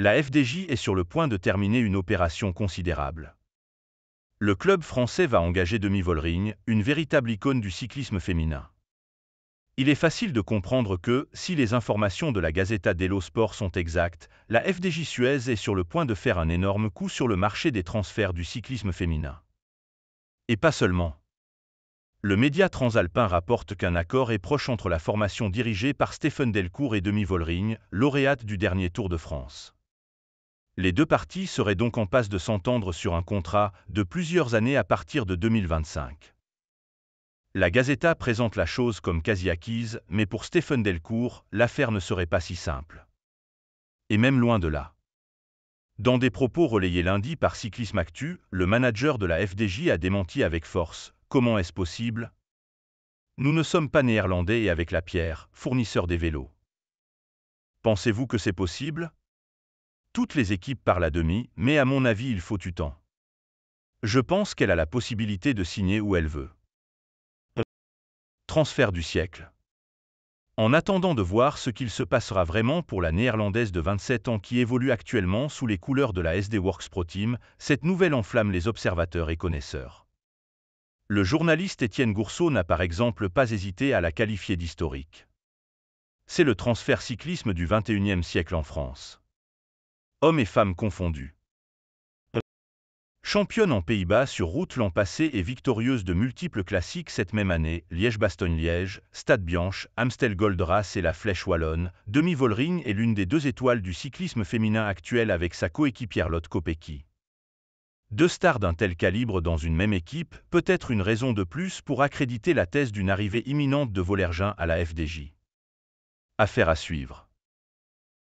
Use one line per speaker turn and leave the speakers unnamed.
La FDJ est sur le point de terminer une opération considérable. Le club français va engager Demi Vollering, une véritable icône du cyclisme féminin. Il est facile de comprendre que, si les informations de la Gazzetta dello Sport sont exactes, la FDJ Suez est sur le point de faire un énorme coup sur le marché des transferts du cyclisme féminin. Et pas seulement. Le média transalpin rapporte qu'un accord est proche entre la formation dirigée par Stéphane Delcourt et Demi Vollering, lauréate du dernier Tour de France. Les deux parties seraient donc en passe de s'entendre sur un contrat de plusieurs années à partir de 2025. La Gazzetta présente la chose comme quasi acquise, mais pour Stéphane Delcourt, l'affaire ne serait pas si simple. Et même loin de là. Dans des propos relayés lundi par Cyclisme Actu, le manager de la FDJ a démenti avec force. Comment est-ce possible? Nous ne sommes pas néerlandais et avec la Pierre, fournisseur des vélos. Pensez-vous que c'est possible? Toutes les équipes parlent à Demi, mais à mon avis il faut du temps. Je pense qu'elle a la possibilité de signer où elle veut. Transfert du siècle. En attendant de voir ce qu'il se passera vraiment pour la néerlandaise de 27 ans qui évolue actuellement sous les couleurs de la SD Worx Pro Team, cette nouvelle enflamme les observateurs et connaisseurs. Le journaliste Étienne Gourceau n'a par exemple pas hésité à la qualifier d'historique. C'est le transfert cyclisme du 21e siècle en France. Hommes et femmes confondus. Championne en Pays-Bas sur route l'an passé et victorieuse de multiples classiques cette même année, Liège-Bastogne-Liège, Stade Bianche, Amstel Gold Race et la Flèche Wallonne, Demi Vollering est l'une des deux étoiles du cyclisme féminin actuel avec sa coéquipière Lotte Kopecky. Deux stars d'un tel calibre dans une même équipe peut être une raison de plus pour accréditer la thèse d'une arrivée imminente de Vollering à la FDJ. Affaire à suivre.